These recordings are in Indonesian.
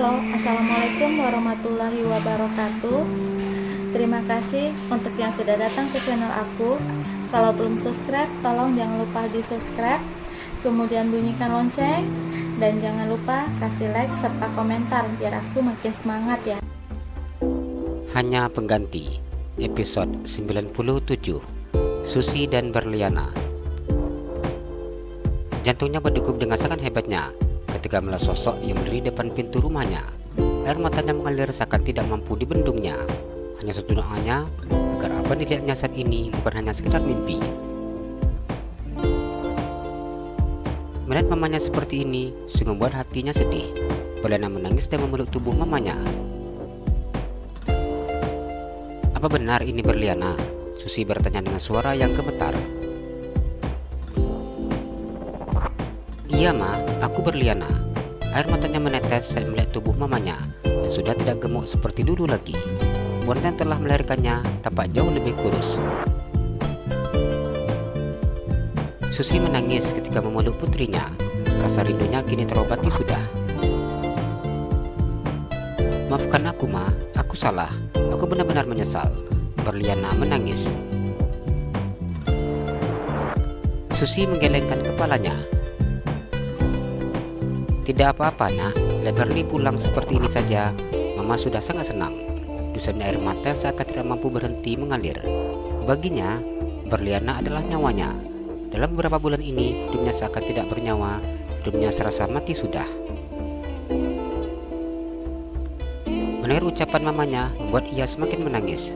Halo, Assalamualaikum warahmatullahi wabarakatuh. Terima kasih untuk yang sudah datang ke channel aku. Kalau belum subscribe, tolong jangan lupa di subscribe, kemudian bunyikan lonceng, dan jangan lupa kasih like serta komentar biar aku makin semangat ya. Hanya Pengganti, episode 97, Susi dan Berliana. Jantungnya berdegup dengan sangat hebatnya ketika melihat sosok yang berdiri depan pintu rumahnya. Air matanya mengalir seakan tidak mampu dibendungnya. Hanya satu doanya, agar apa dilihatnya saat ini bukan hanya sekedar mimpi. Melihat mamanya seperti ini sungguh membuat hatinya sedih. Berliana menangis dan memeluk tubuh mamanya. "Apa benar ini Berliana?" Susi bertanya dengan suara yang gemetar. "Iya ma, aku Berliana." Air matanya menetes saat melihat tubuh mamanya yang sudah tidak gemuk seperti dulu lagi. Wanita yang telah melahirkannya tampak jauh lebih kurus. Susi menangis ketika memeluk putrinya. Rasa rindunya kini terobati sudah. "Maafkan aku ma, aku salah. Aku benar-benar menyesal." Berliana menangis. Susi menggelengkan kepalanya. "Tidak apa-apa nak, Berli pulang seperti ini saja, mama sudah sangat senang." Dusapnya air mata seakan tidak mampu berhenti mengalir. Baginya, Berliana adalah nyawanya. Dalam beberapa bulan ini, hidupnya seakan tidak bernyawa, hidupnya serasa mati sudah. Mendengar ucapan mamanya membuat ia semakin menangis.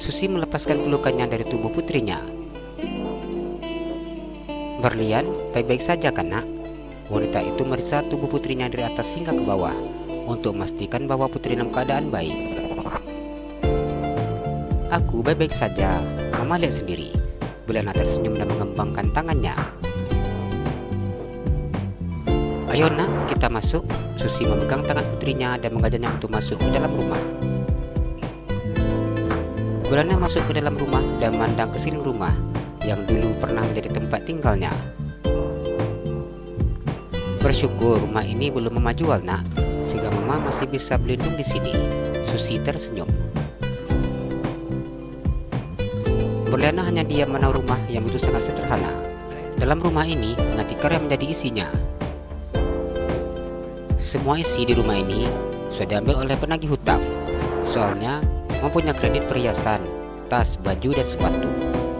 Susi melepaskan pelukannya dari tubuh putrinya. "Berlian, baik-baik saja kan nak?" Wanita itu meriksa tubuh putrinya dari atas hingga ke bawah untuk memastikan bahwa putri dalam keadaan baik. "Aku baik-baik saja, mama lihat sendiri." Berliana tersenyum dan mengembangkan tangannya. "Ayo nak, kita masuk." Susi memegang tangan putrinya dan mengajaknya untuk masuk ke dalam rumah. Berliana masuk ke dalam rumah dan memandang ke sekeliling rumah yang dulu pernah menjadi tempat tinggalnya. "Bersyukur rumah ini belum mama jual nak, sehingga mama masih bisa berlindung di sini." Susi tersenyum. Berliana hanya diam menatap rumah yang begitu sangat sederhana. Dalam rumah ini dengan tikar yang menjadi isinya. Semua isi di rumah ini sudah diambil oleh penagih hutang. Soalnya mempunyai kredit perhiasan, tas, baju, dan sepatu.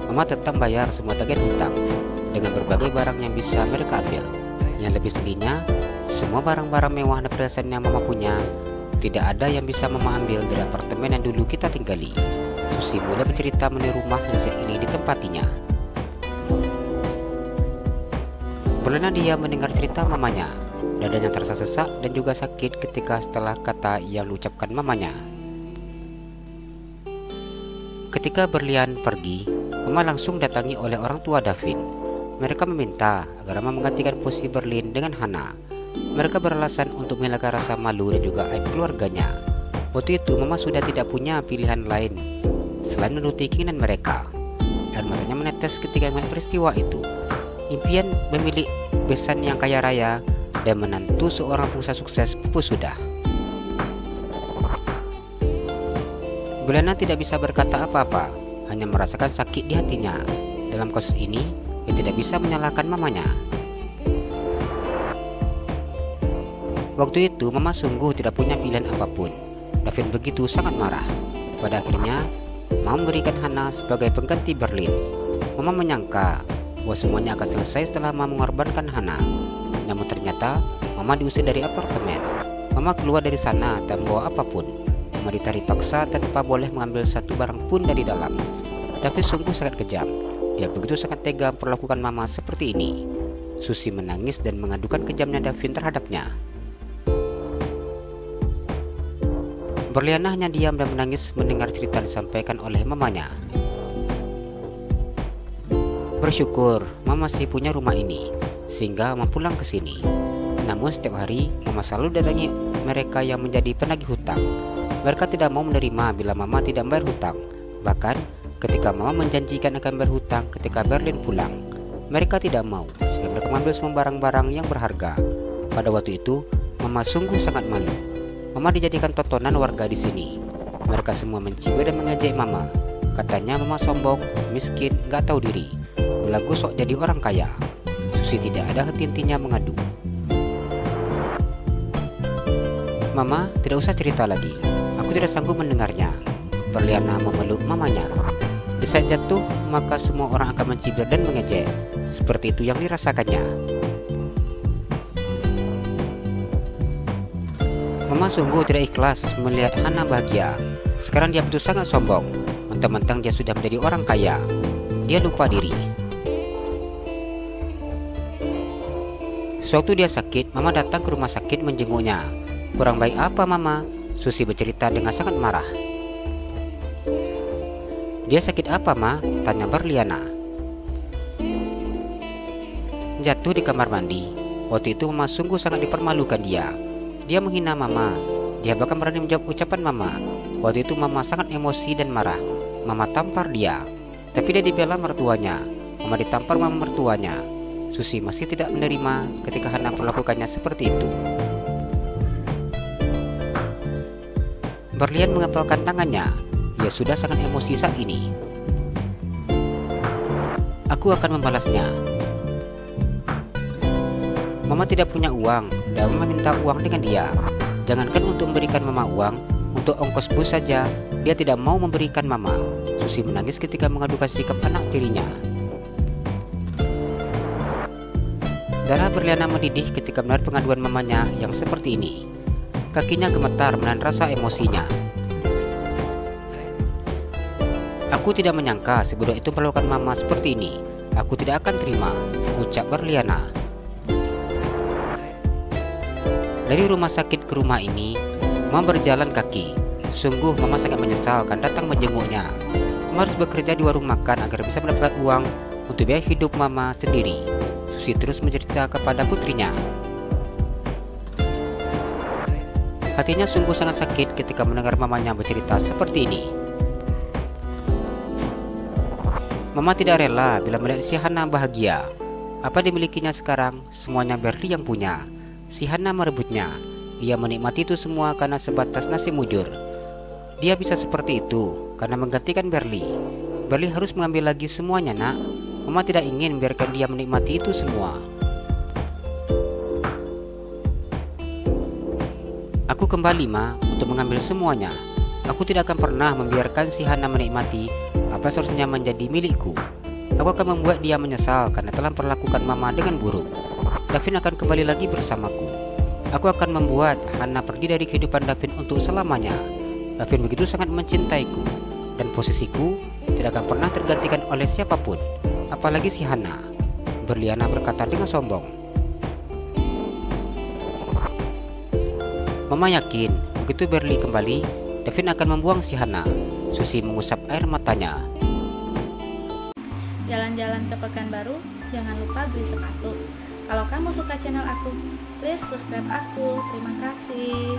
Mama tetap bayar semua tagihan hutang dengan berbagai barang yang bisa mereka ambil. Yang lebih sedihnya, semua barang-barang mewah dan perhiasan yang mama punya tidak ada yang bisa mama ambil dari apartemen yang dulu kita tinggali. Susi mulai bercerita mengenai rumah yang saat ini ditempatinya. Berliana dia mendengar cerita mamanya. Dadanya terasa sesak dan juga sakit ketika setelah kata yang diucapkan mamanya. Ketika Berlian pergi, mama langsung datangi oleh orang tua Davin. Mereka meminta agar mama menggantikan posisi Berlin dengan Hana. Mereka beralasan untuk menghilangkan rasa malu dan juga aib keluarganya. Waktu itu mama sudah tidak punya pilihan lain selain menuruti keinginan mereka. Air matanya menetes ketika melihat peristiwa itu. Impian memiliki besan yang kaya raya dan menantu seorang pengusaha sukses pupus sudah. Berliana tidak bisa berkata apa-apa, hanya merasakan sakit di hatinya. Dalam kasus ini, ia tidak bisa menyalahkan mamanya. Waktu itu, mama sungguh tidak punya pilihan apapun. Davin begitu sangat marah. Pada akhirnya, mama memberikan Hana sebagai pengganti Berlin. Mama menyangka bahwa semuanya akan selesai setelah mama mengorbankan Hana. Namun ternyata, mama diusir dari apartemen. Mama keluar dari sana tanpa membawa apapun. Mama ditarik paksa tanpa boleh mengambil satu barang pun dari dalam. David sungguh sangat kejam. Dia begitu sangat tega memperlakukan mama seperti ini. Susi menangis dan mengadukan kejamnya David terhadapnya. Berliana hanya diam dan menangis mendengar cerita disampaikan oleh mamanya. Bersyukur mama masih punya rumah ini sehingga mama pulang ke sini. Namun setiap hari mama selalu datangi mereka yang menjadi penagih hutang. Mereka tidak mau menerima bila mama tidak membayar hutang. Bahkan ketika mama menjanjikan akan bayar hutang ketika Berlin pulang, mereka tidak mau, sehingga mereka mengambil semua barang-barang yang berharga. Pada waktu itu, Mama sungguh sangat malu. Mama dijadikan tontonan warga di sini. Mereka semua mencibir dan mengejek Mama. Katanya Mama sombong, miskin, gak tahu diri. Belagu sok jadi orang kaya. Susi tidak ada henti-hentinya mengadu. Mama, tidak usah cerita lagi. Aku tidak sanggup mendengarnya. Berliana memeluk mamanya. Di saat jatuh, maka semua orang akan mencibir dan mengejek. Seperti itu yang dirasakannya. Mama sungguh tidak ikhlas melihat Hana bahagia. Sekarang dia betul sangat sombong. Mentang-mentang dia sudah menjadi orang kaya. Dia lupa diri. Sewaktu dia sakit, Mama datang ke rumah sakit menjenguknya. Kurang baik apa Mama? Susi bercerita dengan sangat marah. Dia sakit apa Ma? Tanya Berliana. Jatuh di kamar mandi. Waktu itu Mama sungguh sangat dipermalukan dia. Dia menghina Mama. Dia bahkan berani menjawab ucapan Mama. Waktu itu Mama sangat emosi dan marah. Mama tampar dia. Tapi dia dibela mertuanya. Mama ditampar Mama mertuanya. Susi masih tidak menerima ketika Hana perlakukannya seperti itu. Berlian mengepalkan tangannya. Ia sudah sangat emosi saat ini. Aku akan membalasnya. Mama tidak punya uang dan Mama minta uang dengan dia. Jangankan untuk memberikan Mama uang, untuk ongkos bus saja dia tidak mau memberikan Mama. Susi menangis ketika mengadukan sikap anak tirinya. Darah Berliana mendidih ketika mendengar pengaduan mamanya yang seperti ini. Kakinya gemetar menahan rasa emosinya. Aku tidak menyangka si budak itu perlakukan Mama seperti ini. Aku tidak akan terima, ucap Berliana. Dari rumah sakit ke rumah ini, Mama berjalan kaki. Sungguh Mama sangat menyesal kan datang menjenguknya. Mama harus bekerja di warung makan agar bisa mendapatkan uang untuk biaya hidup Mama sendiri. Susi terus mencerita kepada putrinya. Hatinya sungguh sangat sakit ketika mendengar mamanya bercerita seperti ini. Mama tidak rela bila melihat si Hana bahagia. Apa dimilikinya sekarang, semuanya Berli yang punya. Si Hana merebutnya. Ia menikmati itu semua karena sebatas nasi mujur. Dia bisa seperti itu karena menggantikan Berli. Berli harus mengambil lagi semuanya, nak. Mama tidak ingin biarkan dia menikmati itu semua. Aku kembali, Ma, untuk mengambil semuanya. Aku tidak akan pernah membiarkan si Hana menikmati apa seharusnya menjadi milikku. Aku akan membuat dia menyesal karena telah memperlakukan Mama dengan buruk. Davin akan kembali lagi bersamaku. Aku akan membuat Hana pergi dari kehidupan Davin untuk selamanya. Davin begitu sangat mencintaiku, dan posisiku tidak akan pernah tergantikan oleh siapapun, apalagi si Hana. Berliana berkata dengan sombong. Mama yakin begitu Berli kembali, Davin akan membuang si Hana. Susi mengusap air matanya. Jalan-jalan ke Pekanbaru, jangan lupa beli sepatu. Kalau kamu suka channel aku, please subscribe aku. Terima kasih.